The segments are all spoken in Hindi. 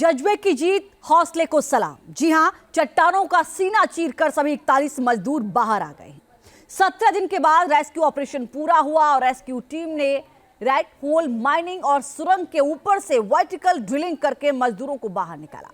जज्बे की जीत, हौसले को सलाम। जी हां, चट्टानों का सीना चीरकर सभी 41 मजदूर बाहर आ गए हैं। 17 दिन के बाद रेस्क्यू ऑपरेशन पूरा हुआ और रेस्क्यू टीम ने रेड होल माइनिंग और सुरंग के ऊपर से वर्टिकल ड्रिलिंग करके मजदूरों को बाहर निकाला।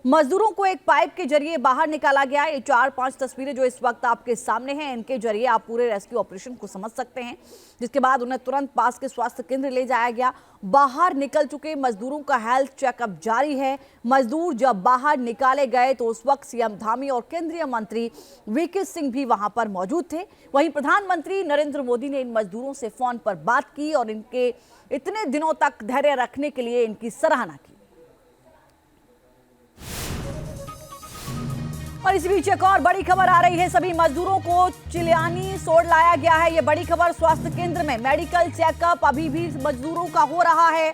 मजदूरों को एक पाइप के जरिए बाहर निकाला गया। ये 4-5 तस्वीरें जो इस वक्त आपके सामने हैं, इनके जरिए आप पूरे रेस्क्यू ऑपरेशन को समझ सकते हैं। जिसके बाद उन्हें तुरंत पास के स्वास्थ्य केंद्र ले जाया गया। बाहर निकल चुके मजदूरों का हेल्थ चेकअप जारी है। मजदूर जब बाहर निकाले गए तो उस वक्त सीएम धामी और केंद्रीय मंत्री वीके सिंह भी वहां पर मौजूद थे। वहीं प्रधानमंत्री नरेंद्र मोदी ने इन मजदूरों से फोन पर बात की और इनके इतने दिनों तक धैर्य रखने के लिए इनकी सराहना की। और इस बीच एक और बड़ी खबर आ रही है। सभी मजदूरों को चिलियानी सोड़ लाया गया है। ये बड़ी खबर, स्वास्थ्य केंद्र में मेडिकल चेकअप अभी भी मजदूरों का हो रहा है।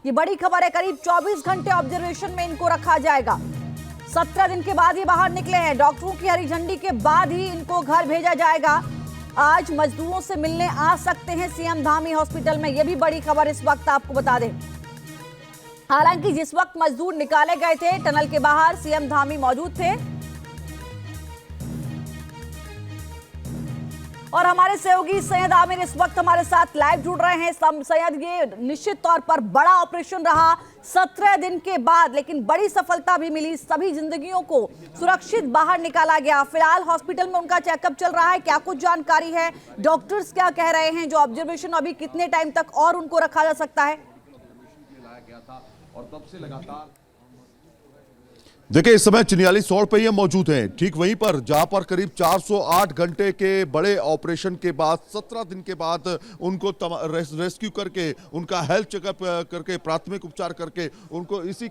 ये बड़ी खबर है। करीब 24 घंटे ऑब्जर्वेशन में इनको रखा जाएगा। 17 दिन के बाद ये बाहर निकले हैं। डॉक्टरों की हरी झंडी के बाद ही इनको घर भेजा जाएगा। आज मजदूरों से मिलने आ सकते हैं सीएम धामी हॉस्पिटल में। यह भी बड़ी खबर इस वक्त आपको बता दें। हालांकि जिस वक्त मजदूर निकाले गए थे टनल के बाहर, सीएम धामी मौजूद थे और हमारे सहयोगी सैयद आमिर इस वक्त हमारे साथ लाइव जुड़ रहे हैं। सैयद, ये निश्चित तौर पर बड़ा ऑपरेशन रहा 17 दिन के बाद, लेकिन बड़ी सफलता भी मिली। सभी जिंदगियों को सुरक्षित बाहर निकाला गया। फिलहाल हॉस्पिटल में उनका चेकअप चल रहा है। क्या कुछ जानकारी है? डॉक्टर्स क्या कह रहे हैं? जो ऑब्जर्वेशन अभी कितने टाइम तक और उनको रखा जा सकता है? और तब से लगातार देखिए, इस समय चिनियाली सोड़ पे ये मौजूद हैं, ठीक वहीं पर जहां पर करीब 408 घंटे के बड़े ऑपरेशन के बाद 17 दिन के बाद उनको रेस्क्यू करके, उनका हेल्थ चेकअप करके, प्राथमिक उपचार करके उनको इसी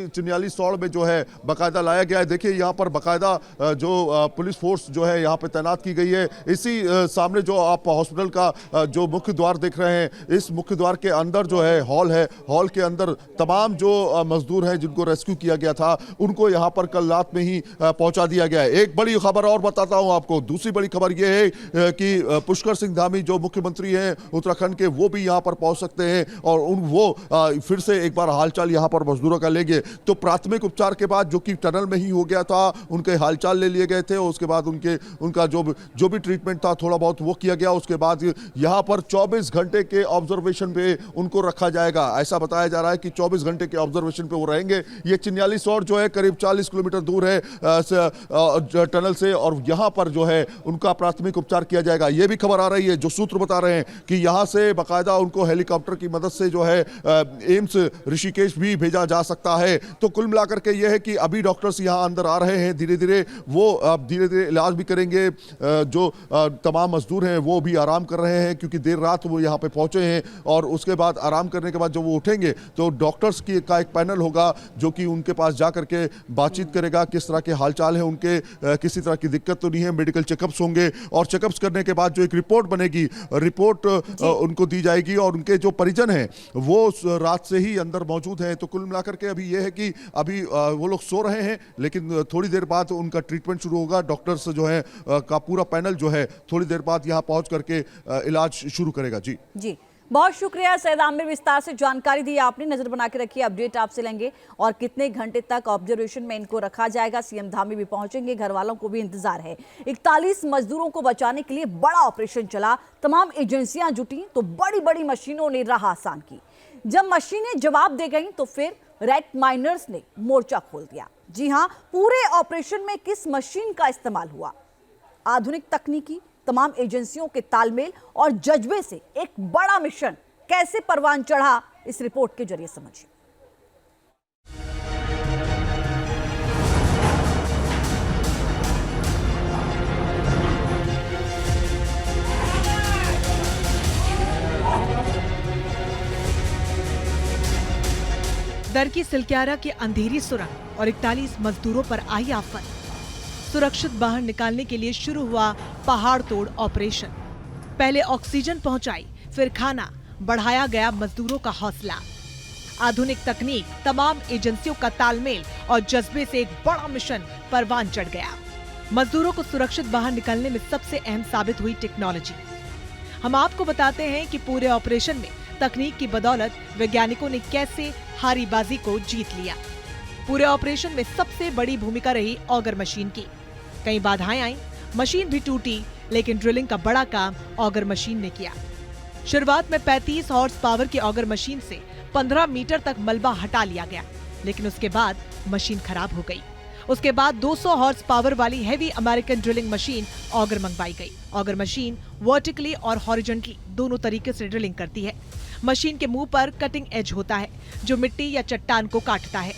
चिनियाली सोड़ में जो है बाकायदा लाया गया है। देखिए यहाँ पर बाकायदा जो पुलिस फोर्स जो है यहाँ पे तैनात की गई है। इसी सामने जो आप हॉस्पिटल का जो मुख्य द्वार देख रहे हैं, इस मुख्य द्वार के अंदर जो है हॉल है। हॉल के अंदर तमाम जो मजदूर हैं जिनको रेस्क्यू किया गया था उनको यहां पर कल रात में ही पहुंचा दिया गया है। एक बड़ी खबर और बताता हूं आपको। दूसरी बड़ी खबर यह है कि पुष्कर सिंह धामी जो मुख्यमंत्री हैं उत्तराखंड के, वो भी यहां पर पहुंच सकते हैं और वो फिर से एक बार हालचाल यहां पर मजदूरों का लेंगे। तो प्राथमिक उपचार के बाद, जो कि टनल में ही हो गया था, उनके हालचाल ले लिए गए थे और उसके बाद उनका जो भी ट्रीटमेंट था थोड़ा बहुत वो किया गया। उसके बाद यहां पर 24 घंटे के ऑब्जर्वेशन पे उनको रखा जाएगा। ऐसा बताया जा रहा है कि 24 घंटे के ऑब्जर्वेशन पे वो रहेंगे। ये चिनियाली जो है करीब 40 किलोमीटर दूर है टनल से और यहां पर जो है उनका प्राथमिक उपचार किया जाएगा। यह भी खबर आ रही है, जो सूत्र बता रहे हैं कि यहां से बाकायदा उनको हेलीकॉप्टर की मदद से जो है एम्स ऋषिकेश भी भेजा जा सकता है। तो कुल मिलाकर के यह है कि अभी डॉक्टर्स यहां अंदर आ रहे हैं। धीरे धीरे इलाज भी करेंगे। जो तमाम मजदूर हैं वो भी आराम कर रहे हैं क्योंकि देर रात वो यहां पे पहुंचे हैं और उसके बाद आराम करने के बाद जब वो उठेंगे तो डॉक्टर्स का एक पैनल होगा जो कि उनके पास जा करके बातचीत करेगा, किस तरह के हालचाल है उनके, किसी तरह की दिक्कत तो नहीं है। मेडिकल चेकअप्स होंगे और चेकअप्स करने के बाद जो एक रिपोर्ट बनेगी, रिपोर्ट उनको दी जाएगी और उनके जो परिजन हैं वो रात से ही अंदर मौजूद हैं। तो कुल मिलाकर के अभी यह है कि अभी वो लोग सो रहे हैं, लेकिन थोड़ी देर बाद उनका ट्रीटमेंट शुरू होगा। डॉक्टर्स जो है का पूरा पैनल जो है थोड़ी देर बाद यहाँ पहुंच करके इलाज शुरू करेगा। जी, बहुत शुक्रिया सैयद आमिर, विस्तार से जानकारी दी आपने। नजर बना के रखिए, अपडेट आपसे लेंगे और कितने घंटे तक ऑब्जर्वेशन में इनको रखा जाएगा। सीएम धामी भी पहुंचेंगे, घर वालों को भी इंतजार है। 41 मजदूरों को बचाने के लिए बड़ा ऑपरेशन चला। तमाम एजेंसियां जुटी तो बड़ी बड़ी मशीनों ने राह आसान की। जब मशीनें जवाब दे गई तो फिर रेड माइनर्स ने मोर्चा खोल दिया। जी हाँ, पूरे ऑपरेशन में किस मशीन का इस्तेमाल हुआ, आधुनिक तकनीकी, तमाम एजेंसियों के तालमेल और जज्बे से एक बड़ा मिशन कैसे परवान चढ़ा, इस रिपोर्ट के जरिए समझिए। दरकी सिलक्यारा के अंधेरी सुरंग और 41 मजदूरों पर आई आफत। सुरक्षित बाहर निकालने के लिए शुरू हुआ पहाड़ तोड़ ऑपरेशन। पहले ऑक्सीजन पहुंचाई, फिर खाना, बढ़ाया गया मजदूरों का हौसला। आधुनिक तकनीक, तमाम एजेंसियों का तालमेल और जज्बे से एक बड़ा मिशन परवान चढ़ गया। मजदूरों को सुरक्षित बाहर निकालने में सबसे अहम साबित हुई टेक्नोलॉजी। हम आपको बताते हैं कि पूरे ऑपरेशन में तकनीक की बदौलत वैज्ञानिकों ने कैसे हारी बाजी को जीत लिया। पूरे ऑपरेशन में सबसे बड़ी भूमिका रही ऑगर मशीन की। कई बाधाएं आई, मशीन भी टूटी, लेकिन ड्रिलिंग का बड़ा काम ऑगर मशीन ने किया। शुरुआत में 35 हॉर्स पावर की ऑगर मशीन से 15 मीटर तक मलबा हटा लिया गया, लेकिन उसके बाद मशीन खराब हो गई। उसके बाद 200 हॉर्स पावर वाली heavy American drilling machine auger मंगवाई गई। ऑगर मशीन वर्टिकली और हॉरिजॉन्टली दोनों तरीके से ड्रिलिंग करती है। मशीन के मुंह पर कटिंग एज होता है जो मिट्टी या चट्टान को काटता है।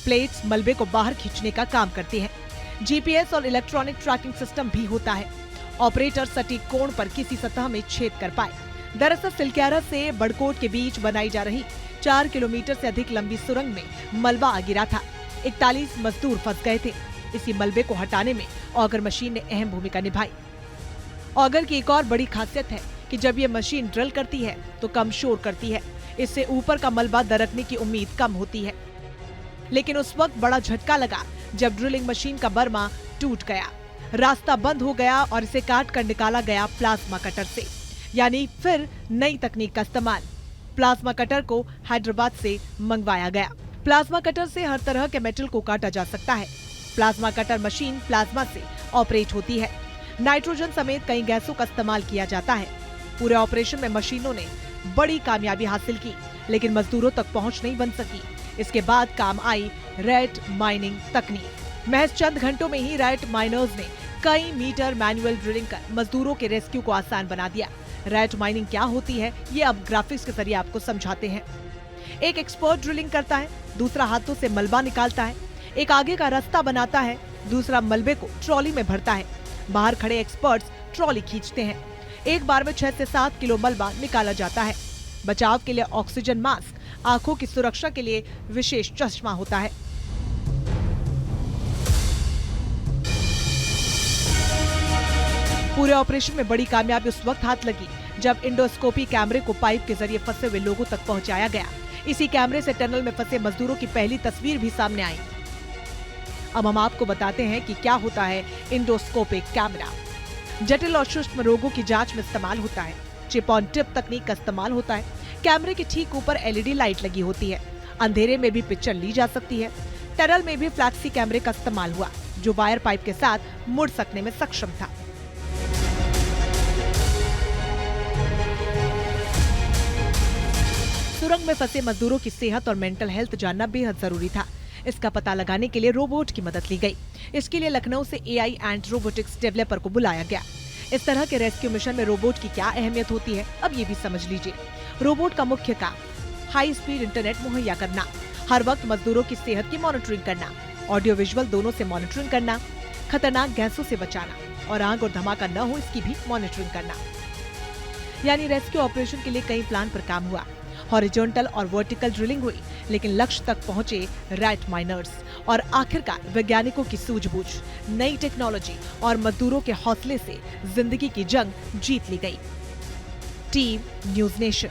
प्लेट्स मलबे को बाहर खींचने का काम करती है। जीपीएस और इलेक्ट्रॉनिक ट्रैकिंग सिस्टम भी होता है। ऑपरेटर सटीक कोण पर किसी सतह में छेद कर पाए। दरअसल सिलक्यारा से बड़कोट के बीच बनाई जा रही 4 किलोमीटर से अधिक लंबी सुरंग में मलबा आ गिरा था। 41 मजदूर फंस गए थे। इसी मलबे को हटाने में ऑगर मशीन ने अहम भूमिका निभाई। ऑगर की एक और बड़ी खासियत है कि जब ये मशीन ड्रिल करती है तो कम शोर करती है। इससे ऊपर का मलबा दरकने की उम्मीद कम होती है। लेकिन उस वक्त बड़ा झटका लगा जब ड्रिलिंग मशीन का बर्मा टूट गया। रास्ता बंद हो गया और इसे काट कर निकाला गया प्लाज्मा कटर से। यानी फिर नई तकनीक का इस्तेमाल। प्लाज्मा कटर को हैदराबाद से मंगवाया गया। प्लाज्मा कटर से हर तरह के मेटल को काटा जा सकता है। प्लाज्मा कटर मशीन प्लाज्मा से ऑपरेट होती है। नाइट्रोजन समेत कई गैसों का इस्तेमाल किया जाता है। पूरे ऑपरेशन में मशीनों ने बड़ी कामयाबी हासिल की, लेकिन मजदूरों तक पहुंच नहीं बन सकी। इसके बाद काम आई रैट माइनिंग तकनीक। महज चंद घंटों में ही रैट माइनर्स ने कई मीटर मैनुअल ड्रिलिंग कर मजदूरों के रेस्क्यू को आसान बना दिया। रैट माइनिंग क्या होती है, ये अब ग्राफिक्स के जरिए आपको समझाते हैं। एक एक्सपर्ट ड्रिलिंग करता है, दूसरा हाथों से मलबा निकालता है, एक आगे का रास्ता बनाता है, दूसरा मलबे को ट्रॉली में भरता है। बाहर खड़े एक्सपर्ट्स ट्रॉली खींचते हैं। एक बार में 6 से 7 किलो मलबा निकाला जाता है। बचाव के लिए ऑक्सीजन मास्क, आंखों की सुरक्षा के लिए विशेष चश्मा होता है। पूरे ऑपरेशन में बड़ी कामयाबी उस वक्त हाथ लगी जब इंडोस्कोपी कैमरे को पाइप के जरिए फंसे हुए लोगों तक पहुंचाया गया। इसी कैमरे से टनल में फंसे मजदूरों की पहली तस्वीर भी सामने आई। अब हम आपको बताते हैं कि क्या होता है इंडोस्कोपिक कैमरा। जटिल और सूक्ष्म रोगों की जांच में इस्तेमाल होता है। चिप ऑन टिप तकनीक का इस्तेमाल होता है। कैमरे के ठीक ऊपर एलईडी लाइट लगी होती है। अंधेरे में भी पिक्चर ली जा सकती है। टनल में भी फ्लैक्सी कैमरे का इस्तेमाल हुआ जो वायर पाइप के साथ मुड़ सकने में सक्षम था। सुरंग में फंसे मजदूरों की सेहत और मेंटल हेल्थ जानना बेहद जरूरी था। इसका पता लगाने के लिए रोबोट की मदद ली गई। इसके लिए लखनऊ से एआई एंड रोबोटिक्स डेवलपर को बुलाया गया। इस तरह के रेस्क्यू मिशन में रोबोट की क्या अहमियत होती है, अब ये भी समझ लीजिए। रोबोट का मुख्य काम हाई स्पीड इंटरनेट मुहैया करना, हर वक्त मजदूरों की सेहत की मॉनिटरिंग करना, ऑडियो विजुअल दोनों से मॉनिटरिंग करना, खतरनाक गैसों से बचाना और आग और धमाका न हो इसकी भी मॉनिटरिंग करना। यानी रेस्क्यू ऑपरेशन के लिए कई प्लान पर काम हुआ। हॉरिजॉन्टल और वर्टिकल ड्रिलिंग हुई, लेकिन लक्ष्य तक पहुंचे रैट माइनर्स और आखिरकार वैज्ञानिकों की सूझबूझ, नई टेक्नोलॉजी और मजदूरों के हौसले से जिंदगी की जंग जीत ली गई। Team news nation.